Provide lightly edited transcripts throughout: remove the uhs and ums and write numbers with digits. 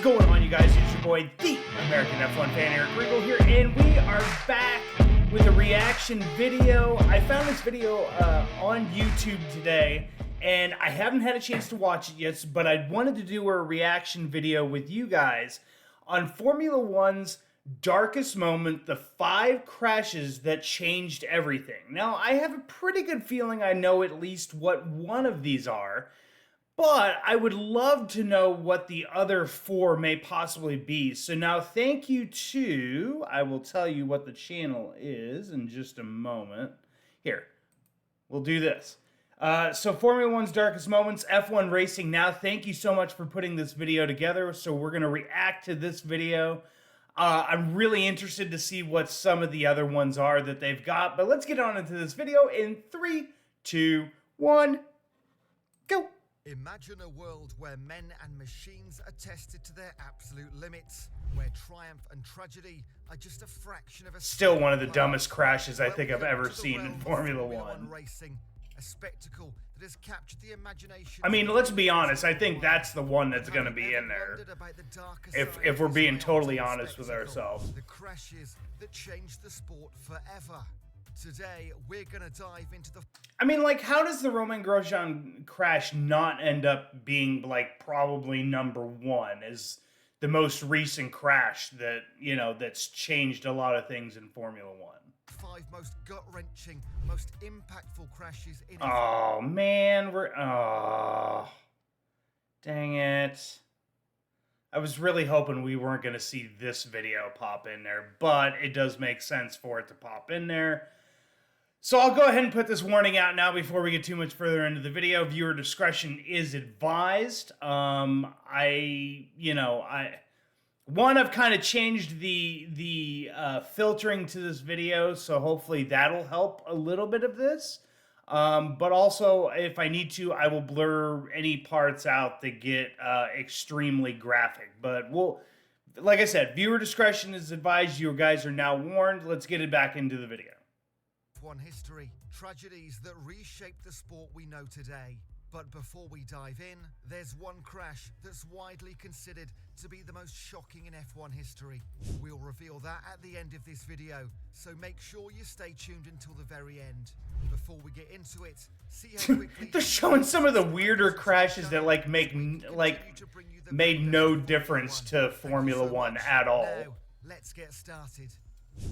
going on, you guys? It's your boy, the American F1 fan, Eric Regal here, and we are back with a reaction video. I found this video on YouTube today, and I haven't had a chance to watch it yet, but I wanted to do a reaction video with you guys on Formula One's darkest moment, the 5 crashes that changed everything. Now, I have a pretty good feeling I know at least what one of these are, but I would love to know what the other 4 may possibly be. So now thank you to, I will tell you what the channel is in just a moment. Here, we'll do this. So Formula One's Darkest Moments, F1 Racing Now. Thank you so much for putting this video together. So we're going to react to this video. I'm really interested to see what some of the other ones are that they've got. But let's get on into this video in 3, 2, 1, go. Imagine a world where men and machines are tested to their absolute limits, where triumph and tragedy are just a fraction of a... Still one of the dumbest crashes I think I've ever seen in Formula One. Racing, a spectacle that has captured the imagination. I mean, let's be honest, I think that's the one that's going to be in there. If we're being totally honest with ourselves. The crashes that changed the sport forever. Today, we're going to dive into the... I mean, like, how does the Romain Grosjean crash not end up being, like, probably #1 as the most recent crash that, you know, that's changed a lot of things in Formula One? 5 most gut-wrenching, most impactful crashes in... Oh, man, oh, dang it. I was really hoping we weren't going to see this video pop in there, but it does make sense for it to pop in there. So I'll go ahead and put this warning out now before we get too much further into the video. Viewer discretion is advised. I've kind of changed the filtering to this video, so hopefully that'll help a little bit of this. But also, if I need to, I will blur any parts out that get extremely graphic. But like I said, viewer discretion is advised. You guys are now warned. Let's get it back into the video. F1 history, tragedies that reshaped the sport we know today. But before we dive in, there's one crash that's widely considered to be the most shocking in F1 history. We'll reveal that at the end of this video, so make sure you stay tuned until the very end. Before we get into it, see how quickly... They're showing some of the weirder crashes that made no difference to Formula One at all. Now, let's get started.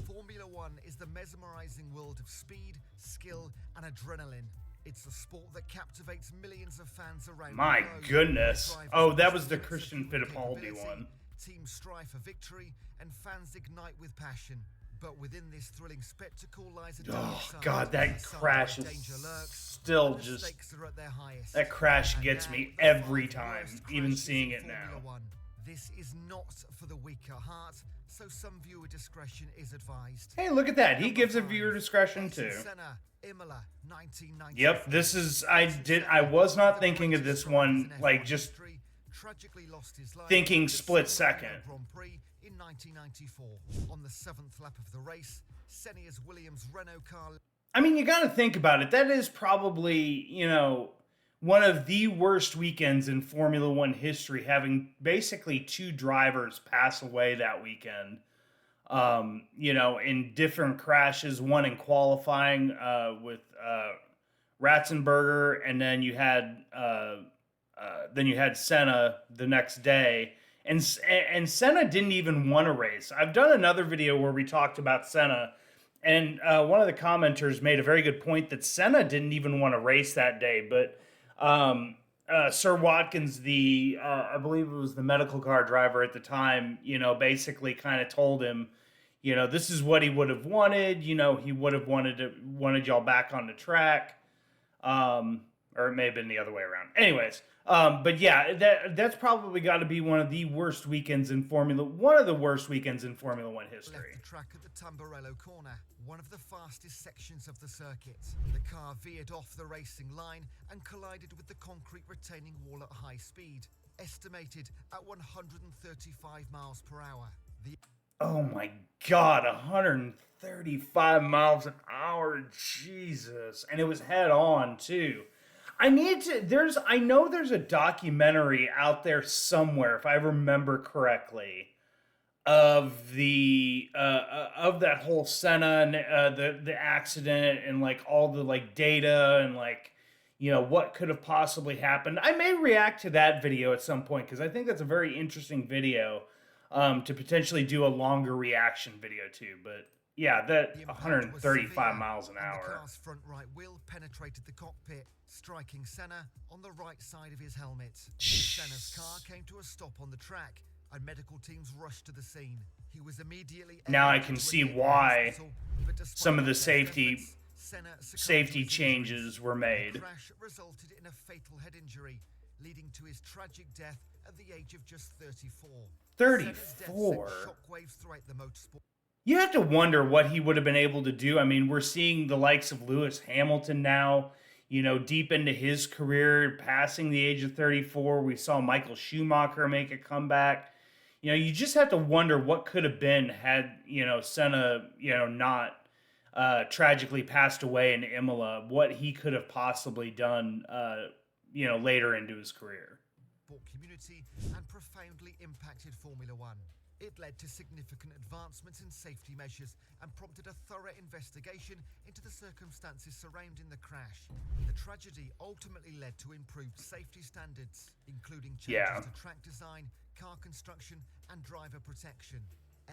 Formula One is the mesmerizing world of speed, skill, and adrenaline. It's a sport that captivates millions of fans around My the globe. goodness. Oh, that was the Christian Fittipaldi one. Teams strive for victory, and fans ignite with passion. But within this thrilling spectacle lies a dark side. God, that crash is still just... That crash gets me every time, even seeing it now. This is not for the weaker heart, so some viewer discretion is advised. Hey, look at that. He gives a viewer discretion too. Yep, this is... I was not thinking of this one, like, just thinking split second. In 1994, on the 7th lap of the race, Senna's Williams Renault car... I mean, you got to think about it. That is probably, you know, one of the worst weekends in Formula One history, having basically 2 drivers pass away that weekend. You know, in different crashes, one in qualifying with Ratzenberger, and then you had Senna the next day. And Senna didn't even want to race. I've done another video where we talked about Senna, and one of the commenters made a very good point that Senna didn't even want to race that day. But Sir Watkins, I believe it was the medical car driver at the time, you know, basically kind of told him, you know, this is what he would have wanted. You know, he would have wanted y'all back on the track. Or it may have been the other way around. Anyways, but yeah, that's probably got to be one of the worst weekends in Formula One history. Left the track at the Tamburello corner, one of the fastest sections of the circuit. The car veered off the racing line and collided with the concrete retaining wall at high speed, estimated at 135 miles per hour. Oh my God, 135 miles an hour, Jesus. And it was head on too. I know there's a documentary out there somewhere, if I remember correctly, of that whole Senna and the accident and like all the like data and like what could have possibly happened. I may react to that video at some point because I think that's a very interesting video to potentially do a longer reaction video to. But yeah, that 135 miles an hour. The car's front right wheel penetrated the cockpit, striking Senna on the right side of his helmet. Senna's car came to a stop on the track, and medical teams rushed to the scene. He was immediately now I can see why some of the safety changes were made. The crash resulted in a fatal head injury, leading to his tragic death at the age of just 34. 34. Shockwaves throughout the motorsport. You have to wonder what he would have been able to do. I mean, we're seeing the likes of Lewis Hamilton now, deep into his career, passing the age of 34. We saw Michael Schumacher make a comeback. You just have to wonder what could have been had, Senna, not tragically passed away in Imola, what he could have possibly done, later into his career. Community and profoundly impacted Formula One. It led to significant advancements in safety measures and prompted a thorough investigation into the circumstances surrounding the crash. The tragedy ultimately led to improved safety standards, including changes to track design, car construction, and driver protection.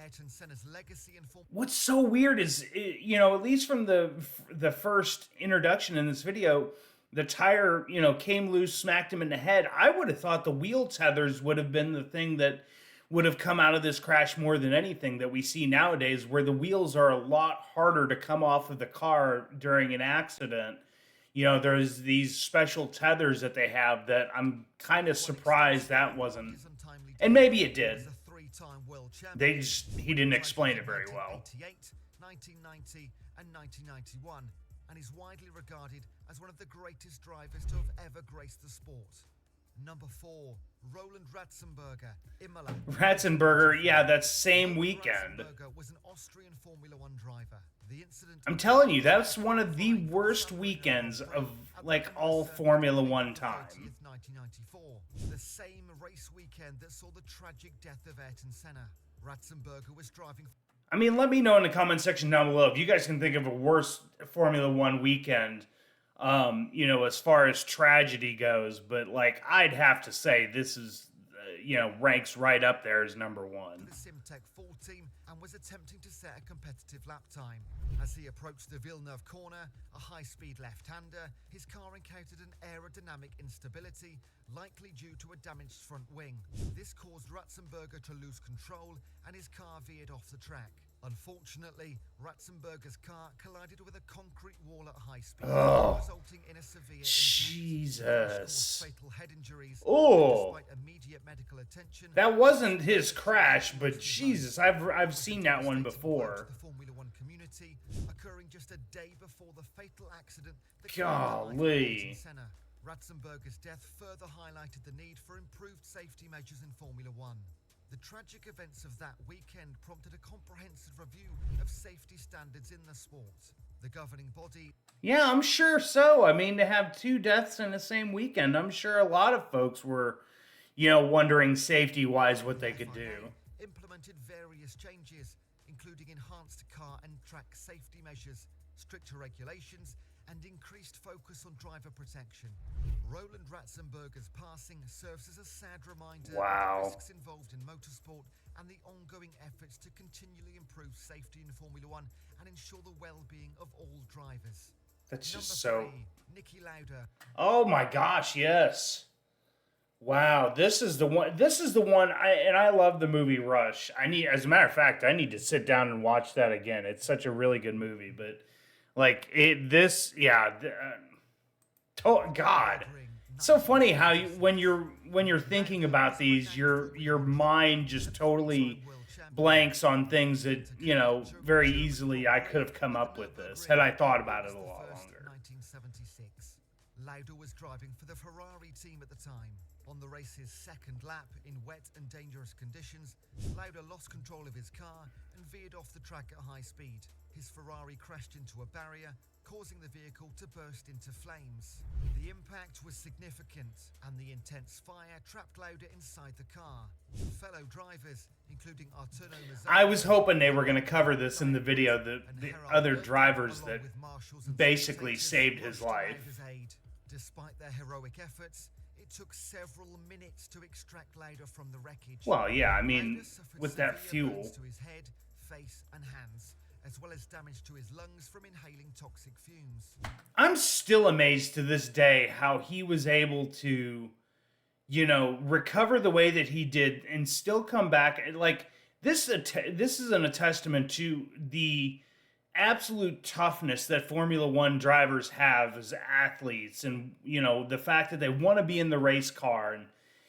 Ayrton Senna's legacy and what's so weird is, at least from the first introduction in this video, the tire, came loose, smacked him in the head. I would have thought the wheel tethers would have been the thing that would have come out of this crash more than anything that we see nowadays, where the wheels are a lot harder to come off of the car during an accident. There's these special tethers that they have that I'm kind of surprised that wasn't. And maybe it did. He didn't explain it very well. 1990 and 1991, and is widely regarded as one of the greatest drivers to have ever graced the sport. Number 4, Roland Ratzenberger, Imola. Ratzenberger, yeah, that same weekend. Ratzenberger was an Austrian Formula One driver. The incident I'm telling you, that's one of the worst weekends of like all Formula One time. 1994, the same race weekend that saw the tragic death of Ayrton Senna. Ratzenberger was driving. I mean, let me know in the comment section down below if you guys can think of a worse Formula One weekend, as far as tragedy goes. But like, I'd have to say this is, ranks right up there as number one. The Simtech 4 team and was attempting to set a competitive lap time. As he approached the Villeneuve corner, a high-speed left-hander, his car encountered an aerodynamic instability, likely due to a damaged front wing. This caused Ratzenberger to lose control and his car veered off the track. Unfortunately, Ratzenberger's car collided with a concrete wall at high speed, resulting in a severe Jesus. fatal head injuries. Oh, despite immediate medical attention, that wasn't his crash, but Jesus, I've seen that one before. The Formula One community, occurring just a day before the fatal accident that Golly. Senna. Ratzenberger's death further highlighted the need for improved safety measures in Formula One. The tragic events of that weekend prompted a comprehensive review of safety standards in the sport. The governing body... Yeah, I'm sure so. I mean, to have 2 deaths in the same weekend, I'm sure a lot of folks were, wondering safety-wise what they could do. Implemented various changes, including enhanced car and track safety measures, stricter regulations, and increased focus on driver protection. Roland Ratzenberger's passing serves as a sad reminder of the risks involved in motorsport and the ongoing efforts to continually improve safety in Formula One and ensure the well-being of all drivers. That's just Number so... 3, Niki Lauda. Oh my gosh, yes. Wow, this is the one. I love the movie Rush. As a matter of fact, I need to sit down and watch that again. It's such a really good movie, but like God, it's so funny how when you're thinking about these, your mind just totally blanks on things that very easily I could have come up with this had I thought about it a lot longer. 1976. Lauda was driving for the Ferrari team at the time. On the race's second lap, in wet and dangerous conditions, Lauda lost control of his car and veered off the track at high speed. his Ferrari crashed into a barrier, causing the vehicle to burst into flames. The impact was significant, and the intense fire trapped Lauda inside the car. Fellow drivers, including Arturo Mazzone, I was hoping they were going to cover this in the video, the other drivers that basically saved his life. Despite their heroic efforts, it took several minutes to extract Lauda from the wreckage. Well, yeah, I mean, with that fuel. To his head, face, and hands, as well as damage to his lungs from inhaling toxic fumes. I'm still amazed to this day how he was able to, you know, recover the way that he did and still come back. Like, this is a testament to the absolute toughness that Formula One drivers have as athletes, and, you know, the fact that they want to be in the race car, and,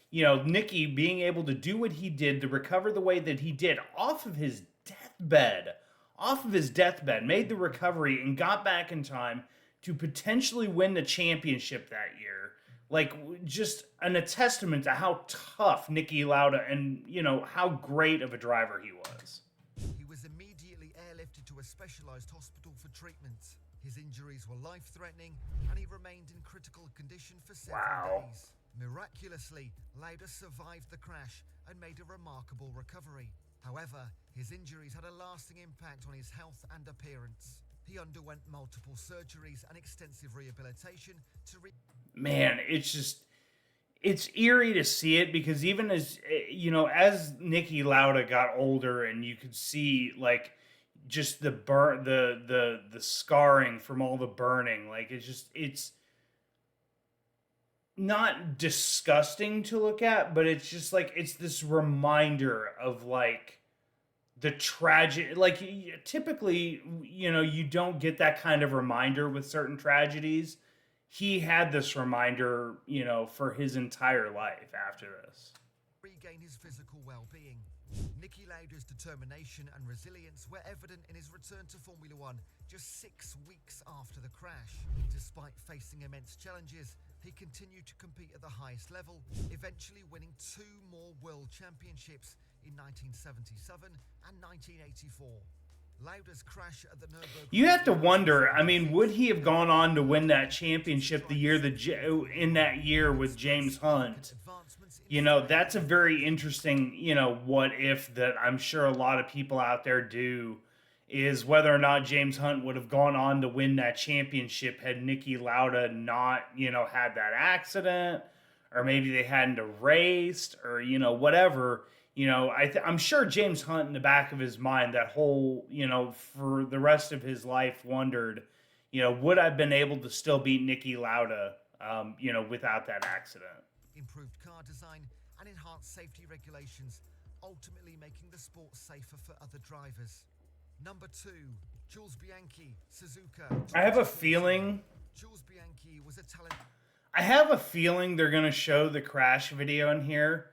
you know, Nicky being able to do what he did to recover the way that he did off of his deathbed, made the recovery and got back in time to potentially win the championship that year. Like, just a testament to how tough Nicky Lauda and, you know, how great of a driver he was. He was immediately airlifted to a specialized hospital for treatment. His injuries were life-threatening, and he remained in critical condition for several days. Miraculously, Lauda survived the crash and made a remarkable recovery. However, his injuries had a lasting impact on his health and appearance. He underwent multiple surgeries and extensive rehabilitation to Man, it's eerie to see it, because even as, you know, as Nicky Lauda got older and you could see, like, just the scarring from all the burning, like, it's not disgusting to look at, but it's just like, it's this reminder of, like, the tragic, like, typically, you know, you don't get that kind of reminder with certain tragedies. He had this reminder, you know, for his entire life after this. Regain his physical well-being. Nicky Lauda's determination and resilience were evident in his return to Formula One just 6 weeks after the crash. Despite facing immense challenges, he continued to compete at the highest level, eventually winning 2 more world championships in 1977 and 1984. Lauda's crash at the Nürburgring. You have to wonder, I mean, would he have gone on to win that championship in that year with James Hunt? You know, that's a very interesting, you know, what if that I'm sure a lot of people out there do, is whether or not James Hunt would have gone on to win that championship had Nicky Lauda not, you know, had that accident, or maybe they hadn't raced, or, you know, whatever. You know, I'm sure James Hunt, in the back of his mind, that whole, you know, for the rest of his life, wondered, you know, would I have been able to still beat Nicky Lauda, you know, without that accident? Improved car design and enhanced safety regulations, ultimately making the sport safer for other drivers. Number 2, Jules Bianchi, Suzuka. I have a feeling. Jules Bianchi was a talent. I have a feeling they're going to show the crash video in here.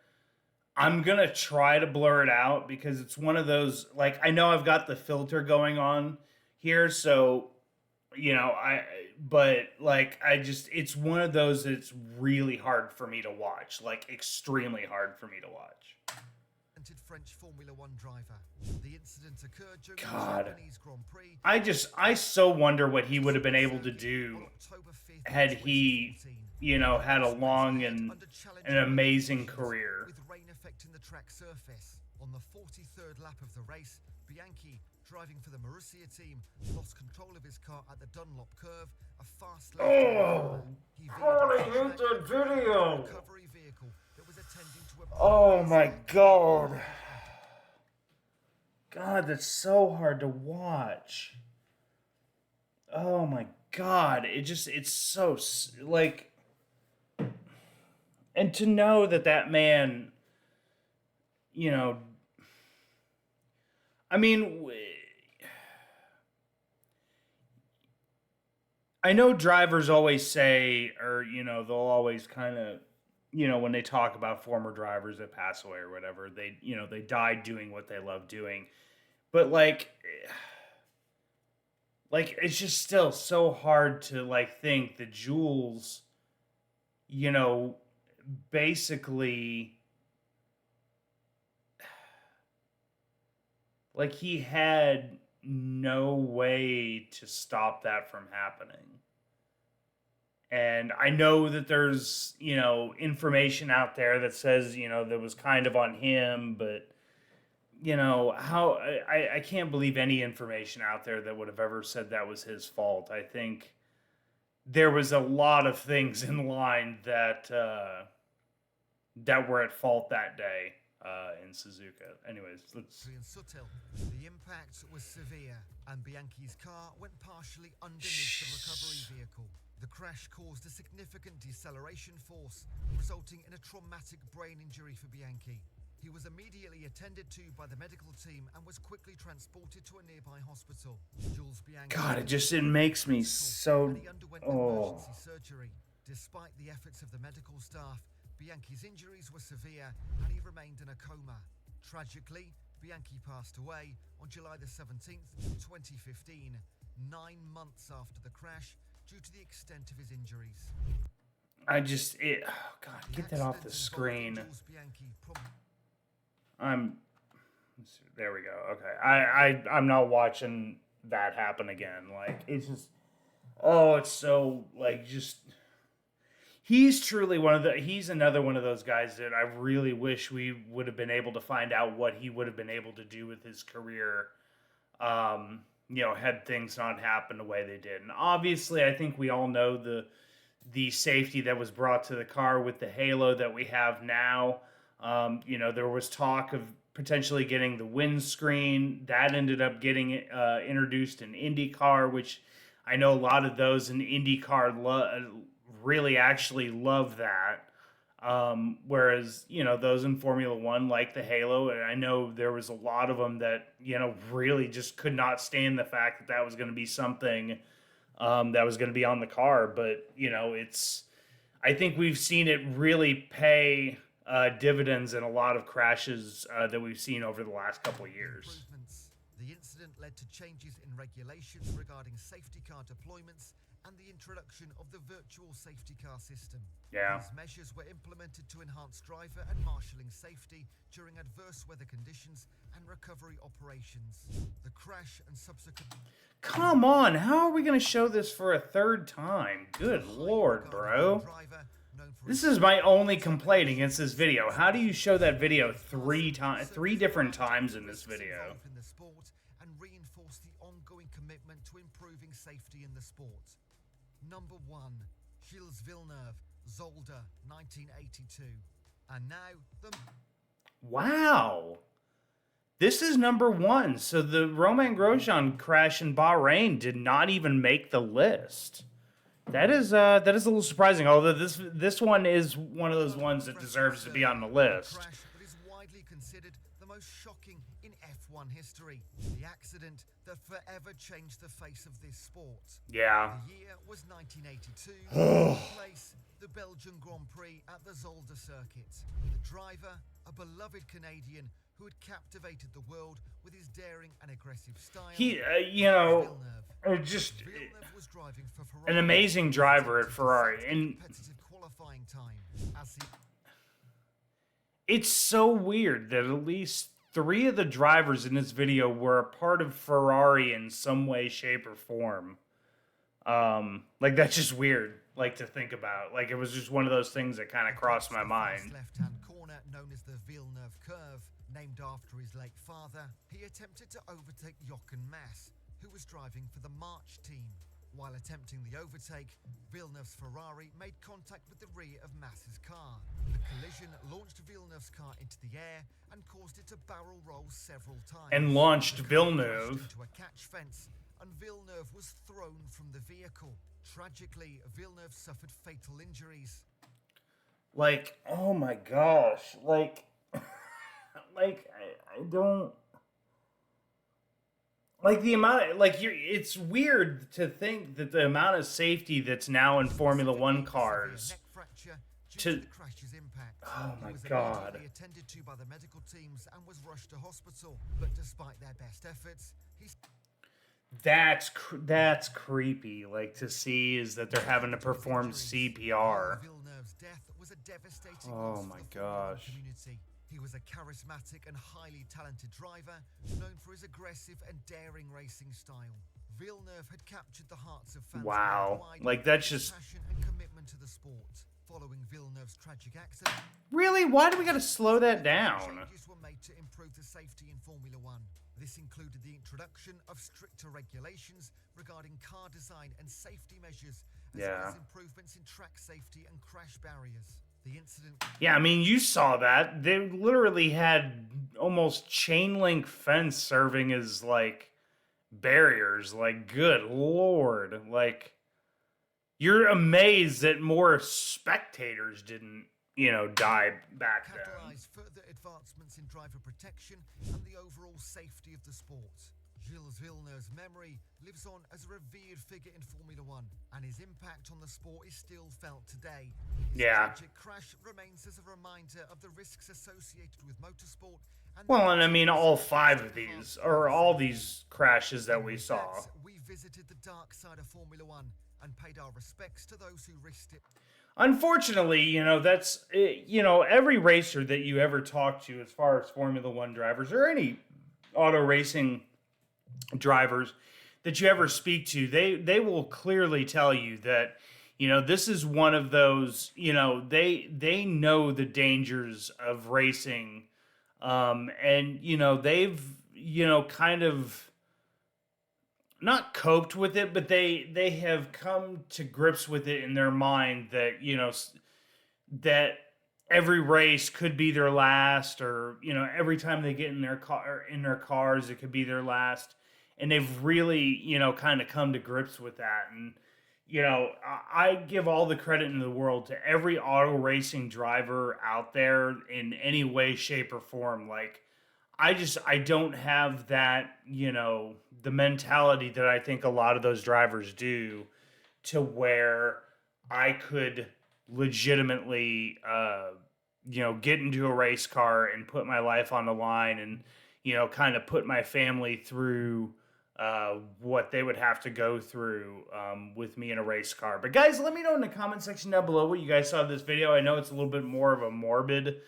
I'm going to try to blur it out, because it's one of those, like, I know I've got the filter going on here, so, you know, it's one of those that's really hard for me to watch, like, extremely hard for me to watch. French Formula One driver. The incident occurred during God. the Japanese Grand Prix. I so wonder what he would have been able to do had he, you know, had a long and an amazing career. With rain affecting the track surface. On the 43rd lap of the race, Bianchi, driving for the Marussia team, lost control of his car at the Dunlop curve, a fast left. Oh, God, I hate that video. Recovery vehicle that was attending to a Oh my God. God, that's so hard to watch. Oh my God. It's so, like, and to know that man, you know, I mean, I know drivers always say, or, you know, they'll always kind of, you know, when they talk about former drivers that pass away or whatever, they, you know, they died doing what they love doing. But, like, it's just still so hard to, like, think that Jules, you know, basically, like, he had, no way to stop that from happening. And I know that there's, information out there that says, that was kind of on him, but, how I can't believe any information out there that would have ever said that was his fault. I think there was a lot of things in line that that were at fault that day in Suzuka. Anyways, let's. The impact was severe, and Bianchi's car went partially underneath the recovery vehicle. The crash caused a significant deceleration force, resulting in a traumatic brain injury for Bianchi. He was immediately attended to by the medical team and was quickly transported to a nearby hospital. Jules Bianchi. God, it makes me so. He underwent emergency surgery. Despite the efforts of the medical staff, Bianchi's injuries were severe and he remained in a coma. Tragically, Bianchi passed away on July the 17th, 2015, 9 months after the crash, due to the extent of his injuries. God, get that off the screen. There we go. Okay. I'm not watching that happen again. Like, it's just, it's so, like, just, he's truly he's another one of those guys that I really wish we would have been able to find out what he would have been able to do with his career, had things not happened the way they did. And obviously, I think we all know the safety that was brought to the car with the Halo that we have now. There was talk of potentially getting the windscreen. That ended up getting introduced in IndyCar, which I know a lot of those in IndyCar really actually love that. Whereas, those in Formula One, like the Halo, and I know there was a lot of them that, really just could not stand the fact that was going to be something that was going to be on the car. But, I think we've seen it really pay dividends in a lot of crashes that we've seen over the last couple of years. The incident led to changes in regulations regarding safety car deployments and the introduction of the virtual safety car system. Yeah. These measures were implemented to enhance driver and marshalling safety during adverse weather conditions and recovery operations. The crash and subsequent... Come on, how are we going to show this for a third time? Good Lord, bro. This is my only complaint against this video. How do you show that video three different times in this video? In the sport and reinforce the ongoing commitment to improving safety in the sport. Number 1, Gilles Villeneuve, Zolder, 1982. And now the... Wow. This is number 1. So the Romain Grosjean crash in Bahrain did not even make the list. That is a little surprising, although this one is one of those ones that deserves to be on the list. Crash that is widely considered the most shocking in F1 history. The accident that forever changed the face of this sport. Yeah. The year was 1982. Place, the Belgian Grand Prix at the Zolder circuit. The driver, a beloved Canadian who had captivated the world with his daring and aggressive style. Villeneuve was driving for Ferrari, an amazing driver at Ferrari, and qualifying time. It's so weird that at least 3 of the drivers in this video were a part of Ferrari in some way, shape, or form. That's just weird, to think about. It was just one of those things that kind of crossed my mind. Left-hand corner, known as the Villeneuve curve, named after his late father, he attempted to overtake Jochen Mass, who was driving for the March team. While attempting the overtake, Villeneuve's Ferrari made contact with the rear of Mass's car. The collision launched Villeneuve's car into the air and caused it to barrel roll several times. And launched Villeneuve into a catch fence, and Villeneuve was thrown from the vehicle. Tragically, Villeneuve suffered fatal injuries. Oh my gosh, I don't... the amount of, it's weird to think that the amount of safety that's now in Formula One cars oh my God. He was attended to by the medical teams and was rushed to hospital, but despite their best efforts, That's creepy, to see is that they're having to perform CPR. Villeneuve's death was a devastating oh my gosh. community. He was a charismatic and highly talented driver, known for his aggressive and daring racing style. Villeneuve had captured the hearts of fans worldwide like that's with his just passion and commitment to the sport. Following Villeneuve's tragic accident, really, why do we gotta slow that down? changes were made to improve the safety in Formula One. This included the introduction of stricter regulations regarding car design and safety measures, as well as improvements in track safety and crash barriers. The incident... Yeah, I mean, you saw that. They literally had almost chain link fence serving as, like, barriers. Like, good lord. Like, you're amazed that more spectators didn't, you know, die back then. catalyze further advancements in driver protection and the overall safety of the sport. Gilles Villeneuve's memory lives on as a revered figure in Formula One, and his impact on the sport is still felt today. His tragic crash remains as a reminder of the risks associated with motorsport. Well, and I mean, all 5 of these, or all these crashes that we saw. We visited the dark side of Formula One and paid our respects to those who risked it. Unfortunately, you know, that's, you know, every racer that you ever talk to as far as Formula One drivers or any auto racing drivers that you ever speak to, they will clearly tell you that, you know, this is one of those, you know, they know the dangers of racing, and, you know, they've, you know, kind of not coped with it, but they have come to grips with it in their mind that, you know, that every race could be their last, or, you know, every time they get in their car, in their cars, it could be their last. And they've really, you know, kind of come to grips with that. And, you know, I give all the credit in the world to every auto racing driver out there in any way, shape, or form. Like, I don't have that, you know, the mentality that I think a lot of those drivers do, to where I could legitimately, you know, get into a race car and put my life on the line and, you know, kind of put my family through what they would have to go through with me in a race car. But guys, let me know in the comment section down below what you guys saw of this video. I know it's a little bit more of a morbid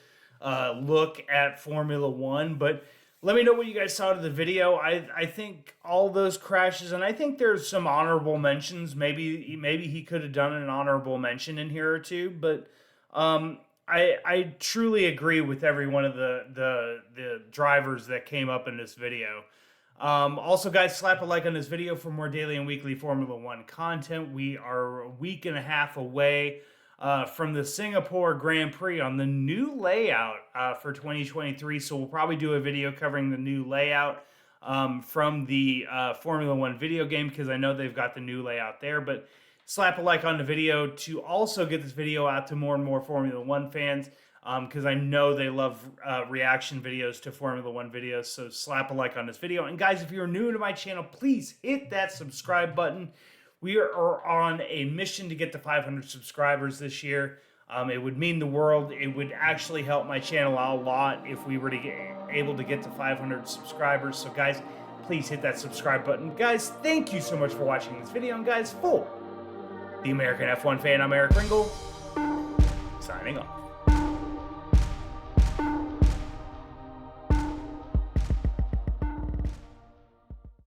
look at Formula One, but let me know what you guys saw of the video. I think all those crashes, and I think there's some honorable mentions. Maybe he could have done an honorable mention in here or two, but I truly agree with every one of the drivers that came up in this video. Also, guys, slap a like on this video for more daily and weekly Formula One content. We are a week and a half away from the Singapore Grand Prix on the new layout for 2023. So we'll probably do a video covering the new layout from the Formula One video game, because I know they've got the new layout there. But slap a like on the video to also get this video out to more and more Formula One fans, because I know they love reaction videos to Formula One videos. So slap a like on this video. And guys, if you're new to my channel, please hit that subscribe button. We are on a mission to get to 500 subscribers this year. It would mean the world. It would actually help my channel out a lot if we were to get able to get to 500 subscribers. So guys, please hit that subscribe button. Guys, thank you so much for watching this video. And guys, for the American F1 fan, I'm Eric Ringel, signing off.